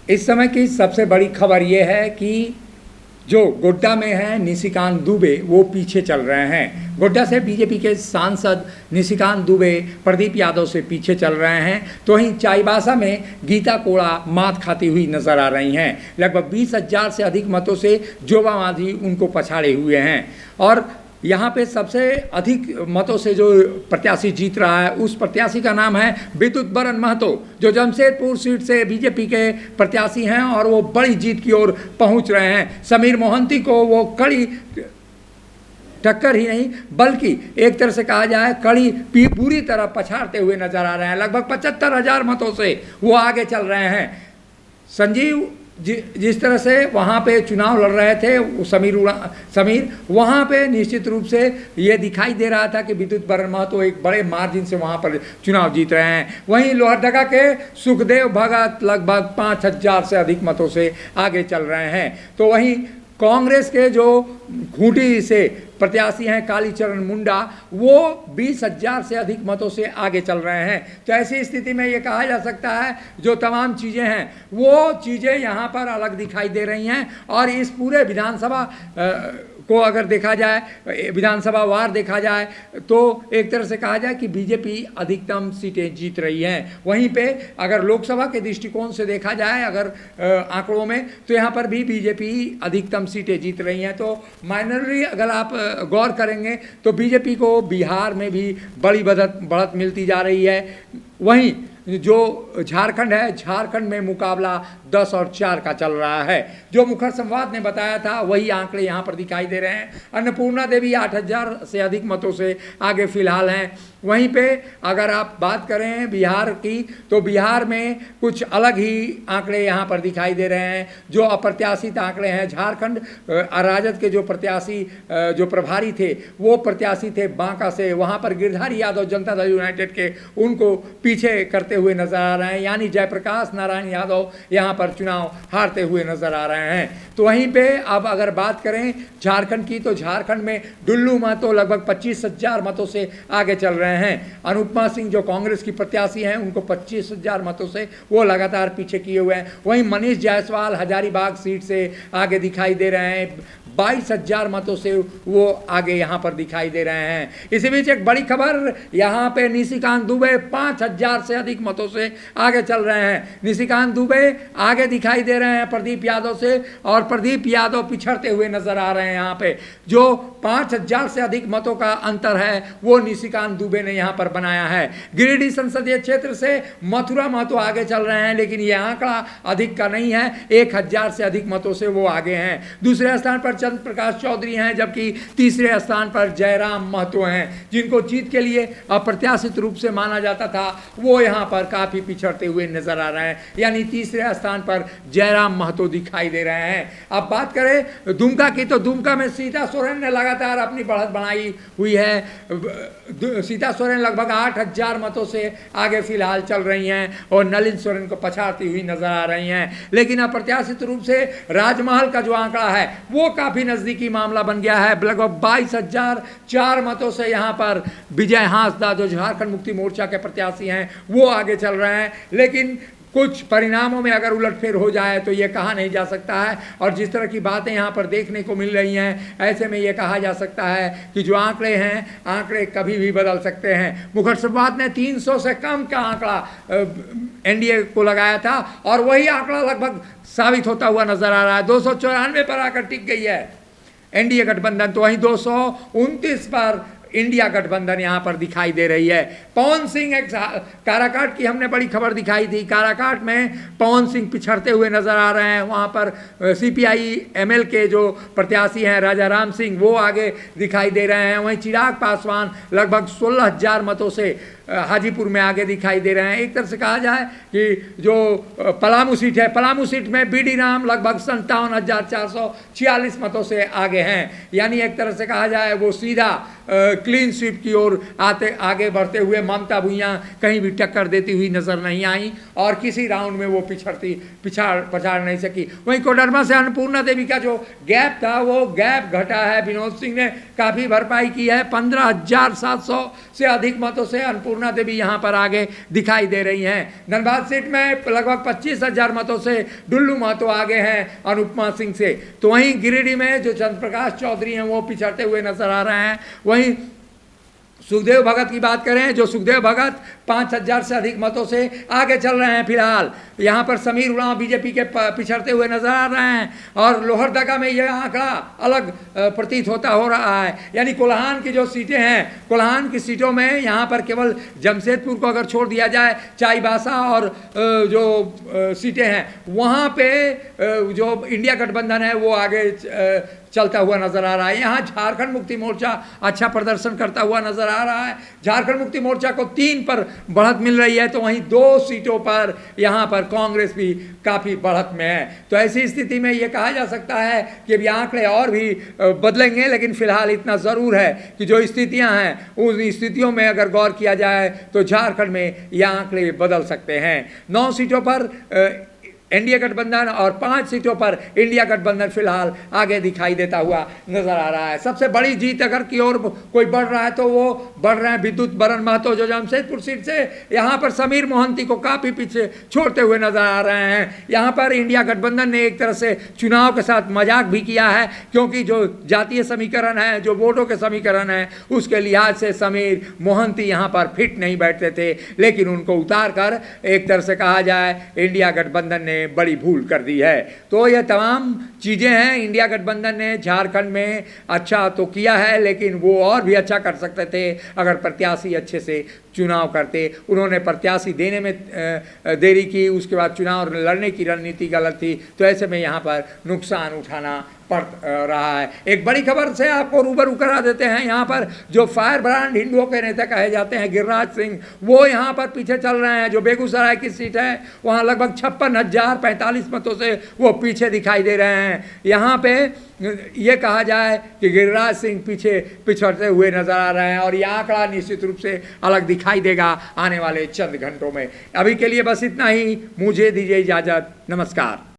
इस समय की सबसे बड़ी खबर ये है कि जो गोड्डा में है निशिकांत दुबे वो पीछे चल रहे हैं। गोड्डा से बीजेपी के सांसद निशिकांत दुबे प्रदीप यादव से पीछे चल रहे हैं, तो वहीं चाईबासा में गीता कोड़ा मात खाती हुई नजर आ रही हैं। लगभग 20,000 से अधिक मतों से जोबा मांझी उनको पछाड़े हुए हैं। और यहाँ पे सबसे अधिक मतों से जो प्रत्याशी जीत रहा है उस प्रत्याशी का नाम है विद्युत बरन महतो, जो जमशेदपुर सीट से बीजेपी के प्रत्याशी हैं और वो बड़ी जीत की ओर पहुंच रहे हैं। समीर मोहंती को वो कड़ी टक्कर ही नहीं बल्कि एक तरह से कहा जाए कड़ी पूरी तरह पछाड़ते हुए नजर आ रहे हैं। लगभग 75,000 मतों से वो आगे चल रहे हैं। संजीव जिस तरह से वहाँ पे चुनाव लड़ रहे थे समीर वहाँ पे निश्चित रूप से ये दिखाई दे रहा था कि विद्युत बरन महतो एक बड़े मार्जिन से वहाँ पर चुनाव जीत रहे हैं। वहीं लोहरदगा के सुखदेव भगत लगभग 5,000 से अधिक मतों से आगे चल रहे हैं। तो वहीं कांग्रेस के जो खूंटी से प्रत्याशी हैं कालीचरण मुंडा वो 20,000 से अधिक मतों से आगे चल रहे हैं। तो ऐसी स्थिति में ये कहा जा सकता है जो तमाम चीज़ें हैं वो चीज़ें यहाँ पर अलग दिखाई दे रही हैं। और इस पूरे विधानसभा को अगर देखा जाए, विधानसभा वार देखा जाए, तो एक तरह से कहा जाए कि बीजेपी अधिकतम सीटें जीत रही हैं। वहीं पे अगर लोकसभा के दृष्टिकोण से देखा जाए अगर आंकड़ों में, तो यहाँ पर भी बीजेपी अधिकतम सीटें जीत रही हैं। तो माइनरली अगर आप गौर करेंगे तो बीजेपी को बिहार में भी बड़ी बढ़त मिलती जा रही है। वहीं जो झारखंड है, झारखंड में मुकाबला 10 और 4 का चल रहा है। जो मुखर संवाद ने बताया था वही आंकड़े यहाँ पर दिखाई दे रहे हैं। अन्नपूर्णा देवी 8,000 से अधिक मतों से आगे फिलहाल हैं। वहीं पे अगर आप बात करें बिहार की, तो बिहार में कुछ अलग ही आंकड़े यहाँ पर दिखाई दे रहे हैं। जो अप्रत्याशित आंकड़े हैं, झारखंड राजद के जो प्रत्याशी जो प्रभारी थे वो प्रत्याशी थे बांका से, वहाँ पर गिरधारी यादव जनता दल यूनाइटेड के उनको पीछे करते हुए नजर आ रहे हैं। यानी जयप्रकाश नारायण यादव यहाँ पर चुनाव हारते हुए नजर आ रहे हैं। तो वहीं पे अब अगर बात करें झारखंड की, तो झारखंड में डुल्लू महतो लगभग 25,000 मतों से आगे चल रहे हैं। अनुपमा सिंह जो कांग्रेस की प्रत्याशी हैं उनको 25,000 मतों से वो लगातार पीछे किए हुए हैं। वहीं मनीष जायसवाल हजारीबाग सीट से आगे दिखाई दे रहे हैं, 22,000 मतों से वो आगे यहाँ पर दिखाई दे रहे हैं। इसी बीच एक बड़ी खबर यहाँ पे निशिकांत दुबे 5,000 से अधिक मतों से आगे चल रहे हैं। निशिकांत दुबे आगे दिखाई दे रहे हैं प्रदीप यादव से, और प्रदीप यादव पिछड़ते हुए नजर आ रहे हैं। यहाँ पे जो 5,000 से अधिक मतों का अंतर है वो निशिकांत दुबे ने यहाँ पर बनाया है। गिरिडीह संसदीय क्षेत्र से मथुरा महतो आगे चल रहे हैं, लेकिन ये आंकड़ा अधिक का नहीं है, 1,000 से अधिक मतों से वो आगे हैं। दूसरे स्थान पर चंद्र प्रकाश चौधरी हैं, जबकि तीसरे स्थान पर जयराम महतो हैं, जिनको जीत के लिए अप्रत्याशित रूप से माना जाता था। वो यहाँ पर काफी पिछड़ते हुए नजर आ रहे हैं, यानी तीसरे स्थान पर जयराम महतो दिखाई दे रहे हैं। अब बात करें दुमका की, तो दुमका में सीता सोरेन ने लगातार अपनी बढ़त बनाई हुई है। सीता सोरेन लगभग 8,000 मतों से आगे फिलहाल चल रही हैं और नलिन सोरेन को पछाड़ती हुई नजर आ रही हैं। लेकिन अप्रत्याशित रूप से राजमहल का जो आंकड़ा है वो काफी नजदीकी मामला बन गया है। लगभग 22,004 मतों से यहाँ पर विजय हांसदा जो झारखंड मुक्ति मोर्चा के प्रत्याशी हैं वो आगे चल रहे हैं। लेकिन कुछ परिणामों में अगर उलटफेर हो जाए तो ये कहा नहीं जा सकता है। और जिस तरह की बातें यहाँ पर देखने को मिल रही हैं, ऐसे में ये कहा जा सकता है कि जो आंकड़े हैं, आंकड़े कभी भी बदल सकते हैं। मुखर संवाद ने 300 से कम का आंकड़ा एनडीए को लगाया था और वही आंकड़ा लगभग साबित होता हुआ नजर आ रहा है। 294 पर आकर टिक गई है एनडीए गठबंधन, तो वहीं 229 पर इंडिया गठबंधन यहाँ पर दिखाई दे रही है। पवन सिंह, एक काराकाट की हमने बड़ी खबर दिखाई थी, काराकाट में पवन सिंह पिछड़ते हुए नजर आ रहे हैं। वहाँ पर सीपीआई एमएल के जो प्रत्याशी हैं राजा राम सिंह वो आगे दिखाई दे रहे हैं। वहीं चिराग पासवान लगभग 16,000 मतों से हाजीपुर में आगे दिखाई दे रहे हैं। एक तरह से कहा जाए कि जो पलामू सीट है, पलामू सीट में बीडी राम लगभग 57,446 मतों से आगे हैं। यानी एक तरह से कहा जाए वो सीधा क्लीन स्वीप की ओर आगे बढ़ते हुए ममता भुइयां कहीं भी टक्कर देती हुई नजर नहीं आई और किसी राउंड में वो पछाड़ नहीं सकी। वहीं कोडरमा से अन्नपूर्णा देवी का जो गैप था वो गैप घटा है। विनोद सिंह ने काफ़ी भरपाई की है, 15,700 से अधिक मतों से अन्नपूर्णा अन्नपूर्णा देवी यहाँ पर आगे दिखाई दे रही हैं। धनबाद सीट में लगभग 25,000 मतों से डुल्लू महतो आगे हैं अनुपमा सिंह से। तो वहीं गिरिडीह में जो चंद्रप्रकाश चौधरी हैं वो पिछड़ते हुए नजर आ रहे हैं। वहीं सुखदेव भगत की बात करें, जो सुखदेव भगत 5,000 से अधिक मतों से आगे चल रहे हैं फिलहाल। यहाँ पर समीर उरांव बीजेपी के पिछड़ते हुए नजर आ रहे हैं। और लोहरदगा में यह आंकड़ा अलग प्रतीत हो रहा है। यानी कोल्हान की जो सीटें हैं, कोल्हान की सीटों में यहाँ पर केवल जमशेदपुर को अगर छोड़ दिया जाए, चाईबासा और जो सीटें हैं वहाँ पे जो इंडिया गठबंधन है वो आगे चलता हुआ नजर आ रहा है। यहाँ झारखंड मुक्ति मोर्चा अच्छा प्रदर्शन करता हुआ नजर आ रहा है। झारखंड मुक्ति मोर्चा को 3 पर बढ़त मिल रही है, तो वहीं 2 सीटों पर यहाँ पर कांग्रेस भी काफ़ी बढ़त में है। तो ऐसी स्थिति में ये कहा जा सकता है कि अब आंकड़े और भी बदलेंगे, लेकिन फिलहाल इतना ज़रूर है कि जो स्थितियाँ हैं उन स्थितियों में अगर गौर किया जाए तो झारखंड में ये आंकड़े बदल सकते हैं। 9 सीटों पर एनडीए गठबंधन और 5 सीटों पर इंडिया गठबंधन फिलहाल आगे दिखाई देता हुआ नजर आ रहा है। सबसे बड़ी जीत अगर की ओर कोई बढ़ रहा है तो वो बढ़ रहे हैं विद्युत बरन महतो, जो जमशेदपुर सीट से यहाँ पर समीर मोहंती को काफ़ी पीछे छोड़ते हुए नजर आ रहे हैं। यहाँ पर इंडिया गठबंधन ने एक तरह से चुनाव के साथ मजाक भी किया है, क्योंकि जो जातीय समीकरण है, जो वोटों के समीकरण है, उसके लिहाज से समीर मोहंती यहाँ पर फिट नहीं बैठते थे, लेकिन उनको उतार कर एक तरह से कहा जाए इंडिया गठबंधन ने बड़ी भूल कर दी है। तो ये तमाम चीज़ें हैं। इंडिया गठबंधन ने झारखंड में अच्छा तो किया है, लेकिन वो और भी अच्छा कर सकते थे अगर प्रत्याशी अच्छे से चुनाव करते। उन्होंने प्रत्याशी देने में देरी की, उसके बाद चुनाव लड़ने की रणनीति गलत थी, तो ऐसे में यहाँ पर नुकसान उठाना पड़ रहा है। एक बड़ी खबर से आपको रूबरू करा देते हैं। यहाँ पर जो फायर ब्रांड हिंदुओं के नेता कहे जाते हैं गिरिराज सिंह, वो यहाँ पर पीछे चल रहे हैं। जो बेगूसराय की सीट है वहाँ लगभग 56,045 मतों से वो पीछे दिखाई दे रहे हैं। यहाँ पे ये कहा जाए कि गिरिराज सिंह पीछे पिछड़ते हुए नजर आ रहे हैं, और यह आंकड़ा निश्चित रूप से अलग दिखाई देगा आने वाले चंद घंटों में। अभी के लिए बस इतना ही, मुझे दीजिए इजाज़त, नमस्कार।